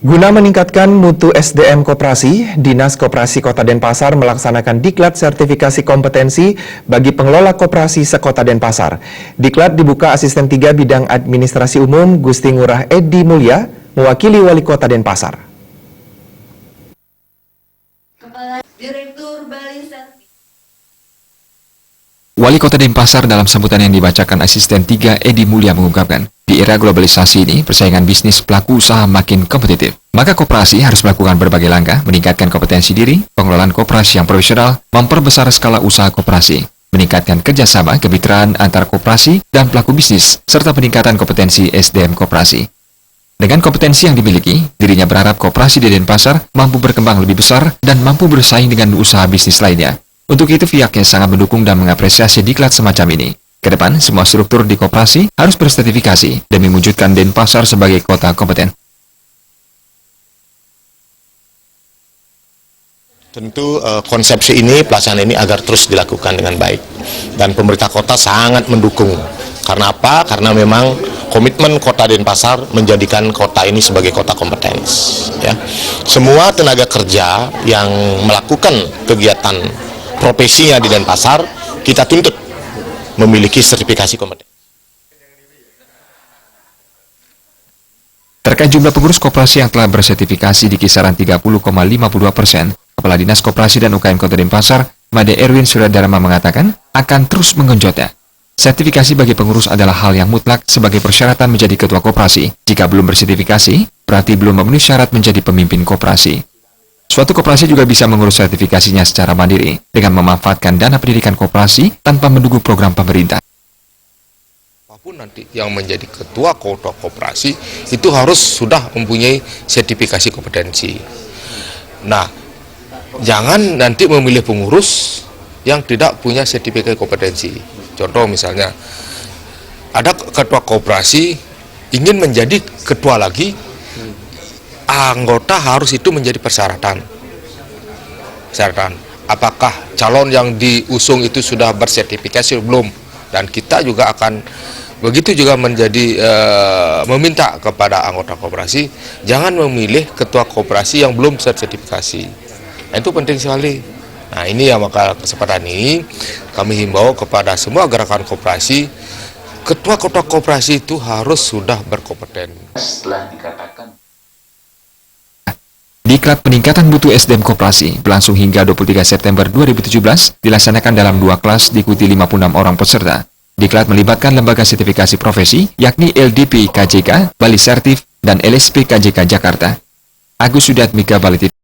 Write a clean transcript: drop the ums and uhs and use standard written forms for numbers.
Guna meningkatkan mutu SDM Koperasi, Dinas Koperasi Kota Denpasar melaksanakan diklat sertifikasi kompetensi bagi pengelola koperasi sekota Denpasar. Diklat dibuka Asisten 3 Bidang Administrasi Umum Gusti Ngurah Edi Mulya mewakili Wali Kota Denpasar. Kepala Direktur Bali Wali Kota Denpasar dalam sambutan yang dibacakan Asisten 3 Edi Mulya mengungkapkan, di era globalisasi ini, persaingan bisnis pelaku usaha makin kompetitif. Maka koperasi harus melakukan berbagai langkah, meningkatkan kompetensi diri, pengelolaan koperasi yang profesional, memperbesar skala usaha koperasi, meningkatkan kerjasama kemitraan antar koperasi dan pelaku bisnis, serta peningkatan kompetensi SDM koperasi. Dengan kompetensi yang dimiliki, dirinya berharap koperasi di Denpasar mampu berkembang lebih besar dan mampu bersaing dengan usaha bisnis lainnya. Untuk itu, pihaknya sangat mendukung dan mengapresiasi diklat semacam ini. Kedepan, semua struktur di koperasi harus bersertifikasi demi mewujudkan Denpasar sebagai kota kompeten. Tentu konsepsi ini, pelaksanaan ini agar terus dilakukan dengan baik. Dan pemerintah kota sangat mendukung. Karena apa? Karena memang komitmen kota Denpasar menjadikan kota ini sebagai kota kompetens. Ya. Semua tenaga kerja yang melakukan kegiatan profesinya di Denpasar, kita tuntut memiliki sertifikasi kompeten. Terkait jumlah pengurus koperasi yang telah bersertifikasi di kisaran 30,52%, Kepala Dinas Koperasi dan UKM Kota Denpasar, Made Erwin Suradharma mengatakan akan terus menggenjotnya. Sertifikasi bagi pengurus adalah hal yang mutlak sebagai persyaratan menjadi ketua koperasi. Jika belum bersertifikasi, berarti belum memenuhi syarat menjadi pemimpin koperasi. Suatu koperasi juga bisa mengurus sertifikasinya secara mandiri dengan memanfaatkan dana pendidikan koperasi tanpa mendukung program pemerintah. Apapun nanti yang menjadi ketua koperasi itu harus sudah mempunyai sertifikasi kompetensi. Nah, jangan nanti memilih pengurus yang tidak punya sertifikasi kompetensi. Contoh misalnya, ada ketua koperasi ingin menjadi ketua lagi, anggota harus itu menjadi persyaratan. Apakah calon yang diusung itu sudah bersertifikasi belum? Dan kita juga akan begitu juga menjadi meminta kepada anggota koperasi jangan memilih ketua koperasi yang belum sertifikasi. Nah, itu penting sekali. Nah, ini ya, maka kesempatan ini kami himbau kepada semua gerakan koperasi, ketua-ketua koperasi itu harus sudah berkompeten. Setelah dikatakan Diklat peningkatan mutu SDM koperasi berlangsung hingga 23 September 2017 dilaksanakan dalam 2 kelas diikuti 56 orang peserta. Diklat melibatkan lembaga sertifikasi profesi yakni LDP KJK, Bali Sertif, dan LSP KJK Jakarta. Agus Sudatmika, Bali TV.